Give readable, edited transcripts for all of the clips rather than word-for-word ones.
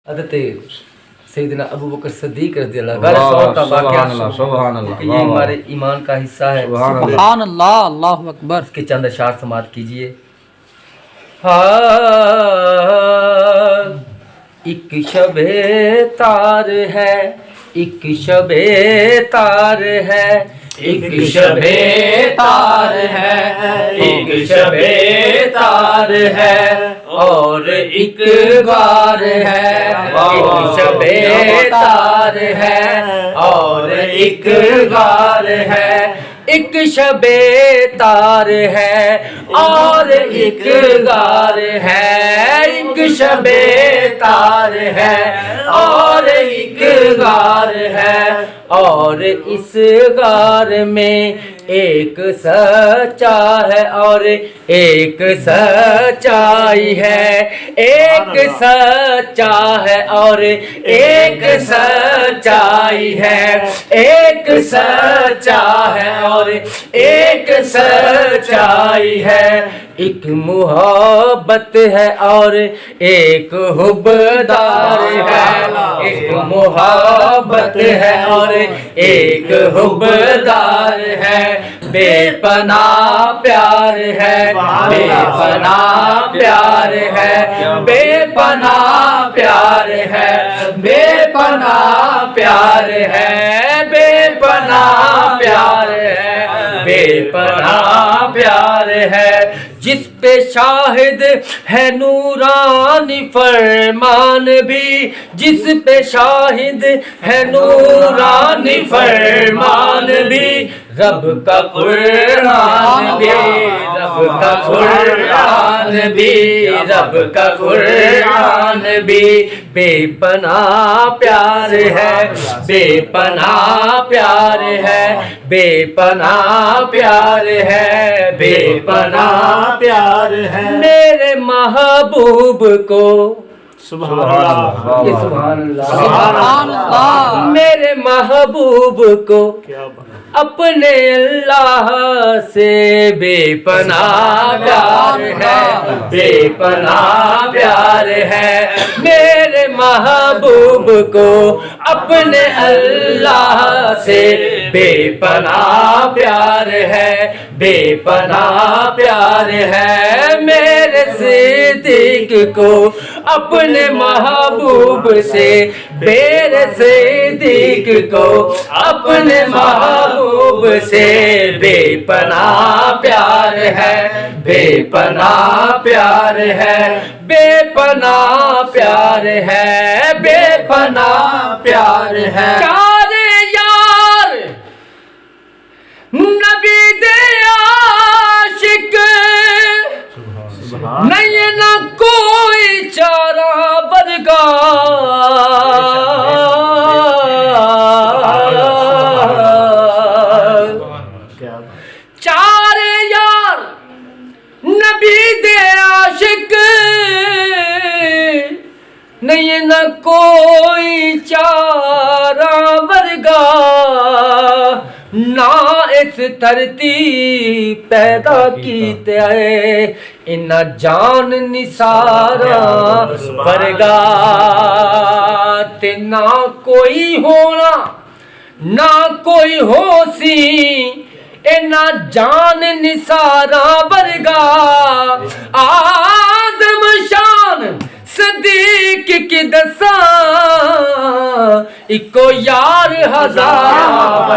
حضرت سیدنا ابو بکر صدیق رضی اللہ عنہ سبحان اللہ یہ ہمارے ایمان کا حصہ ہے. سبحان اللہ، اللہ اکبر. اس کے چند اشعار سماعت کیجئے. ایک شب تار ہے، ایک شب تار ہے، ایک شب تار ہے، ایک شب تار ہے اور ایک غار ہے. ایک شب تار ہے اور ایک غار ہے، ایک شب تار ہے اور ایک غار ہے، ایک شب تار ہے اور ایک غار ہے اور اس غار میں ایک سچا ہے اور ایک سچائی ہے. ایک سچا ہے اور ایک سچائی ہے، ایک سچا ہے اور ایک سچائی ہے. ایک محبت ہے اور ایک حبدار ہے، ایک محبت ہے اور ایک حبدار ہے. بے پناہ پیار ہے، بے پناہ پیار ہے، بے پناہ پیار ہے، بے پناہ پیار ہے، بے پناہ پیار ہے، بے پناہ پیار ہے. جس پہ شاہد ہے نورانی فرمان بھی، جس پہ شاہد ہے نورانی فرمان بھی، رب کا قرآن بھی، رب کا قرآن بھی، رب کا قرآن بھی. بے پناہ پیار ہے، بے پناہ پیار ہے، بے پناہ پیار ہے، بے پناہ پیار ہے. میرے محبوب کو سبحان اللہ سبحان اللہ، سبحان اللہ. میرے محبوب کو اپنے اللہ سے بے پناہ پیار ہے، بے پناہ پیار ہے. میرے محبوب کو اپنے اللہ سے بے پناہ پیار ہے، بے پناہ پیار ہے. میرے صدیق کو اپنے محبوب سے، میرے صدیق کو اپنے محبوب سے بے پناہ پیار ہے، بے پناہ پیار ہے، بے پناہ پیار ہے، بے پناہ پیار ہے. چار یار نبی دے عاشق، نہیں نہ کوئی چارہ برگا. چار یار نبی دے عاشق، نہیں نہ کوئی چارہ برگا. نہ اس دھرتی پیدا کیتے ہے ان جان نثارا ورگا. تے نہ کوئی ہونا نہ کوئی ہو سی ان جان نثارا ورگا. آدم شان صدیق کی دساں اکو یار ہزار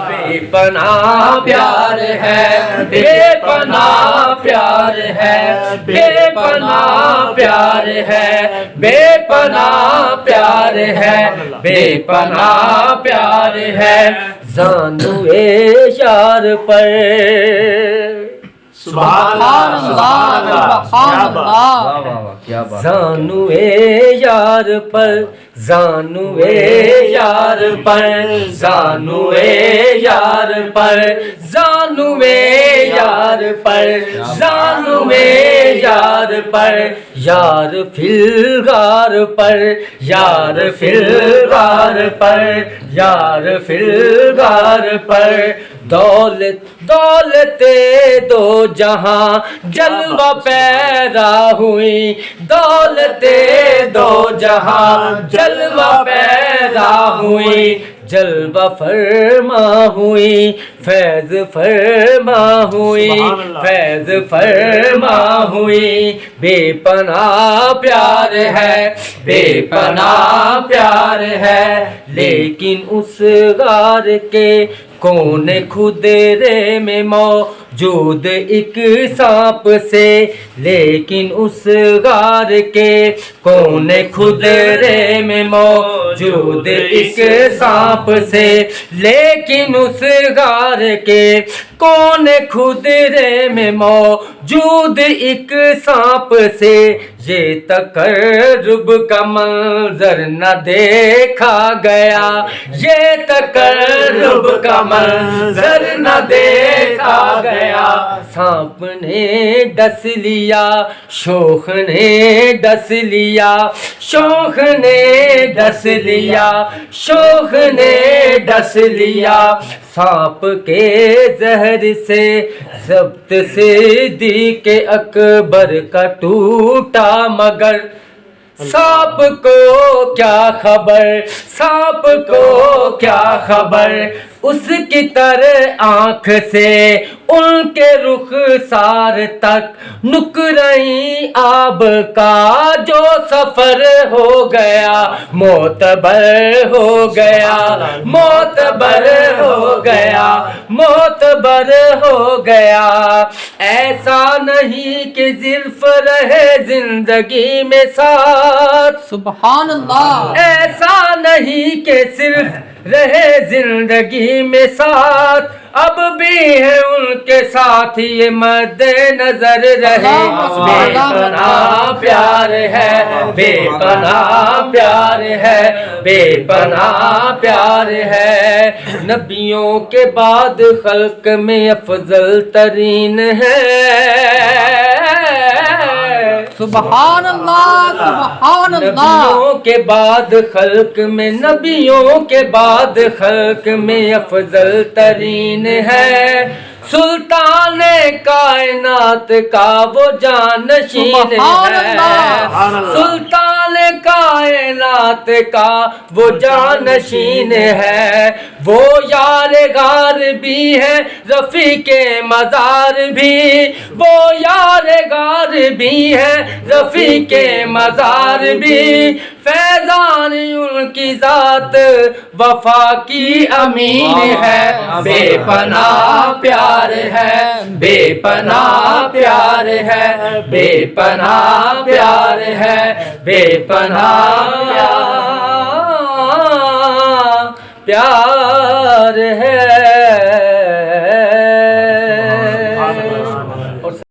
بے پناہ پیار ہے، بے پناہ پیار ہے، بے پناہ پیار ہے، بے پناہ پیار ہے، بے پناہ پیار ہے. زانوے یار پر سبحان اللہ سبحان اللہ. زانوے یار پر، زانوے یار پر، زانوے یار پر، زانوے یار پر، زانوے یار پر، یار فی الغار پر، یار فی الغار پر، یار فی الغار پر. دولت دولت دو جہاں جلوہ پیدا ہوئی، دولتے دو جہاں جلوہ پیدا ہوئی، جلوہ فرما ہوئی، فیض فرما ہوئی، فیض فرما ہوئی، بے پناہ پیار ہے، بے پناہ پیار ہے، لیکن اس غار کے کونے خدرے میں موجود ایک سانپ سے، لیکن اس غار کے کونے خدرے میں موجود ایک سانپ سے، لیکن اس غار کے کونے خدرے میں موجود ایک سانپ سے، یہ تقرب کا منظر نہ دیکھا گیا، یہ تقرب کا منظر نہ دیکھا گیا، سانپ نے ڈس لیا، شوخ نے ڈس لیا، شوخ نے ڈس لیا، شوخ نے ڈس لیا، سانپ کے زہر سے ضبط صدیق اکبر کا ٹوٹا، مگر سانپ کو کیا خبر، سانپ کو کیا خبر، اس کی طرح آنکھ سے ان کے رخسار تک نکرئی آب کا جو سفر ہو گیا، معتبر ہو گیا، معتبر ہو گیا، معتبر ہو گیا، ایسا نہیں کہ صرف رہے زندگی میں ساتھ، سبحان اللہ، ایسا نہیں کہ صرف رہے زندگی میں ساتھ، اب بھی ہے ان کے ساتھ یہ مد نظر رہے، بے پناہ پیار ہے، بے پناہ پیار ہے، بے پناہ پیار ہے، نبیوں کے بعد خلق میں افضل ترین ہے، سبحان اللہ، سبحان اللہ، نبیوں کے بعد خلق میں، نبیوں کے بعد خلق میں افضل ترین ہے، سلطان کائنات کا وہ جانشین ہے، سلطان کائنات کا وہ جانشین ہے، وہ یار غار بھی ہے، رفیق مزار بھی، وہ یار غار بھی ہے، رفیق مزار بھی، فیضان ان کی ذات وفا کی امین ہے، بے پناہ پیار ہے، بے پناہ پیار ہے، بے پناہ پیار ہے، بے پناہ پیار ہے۔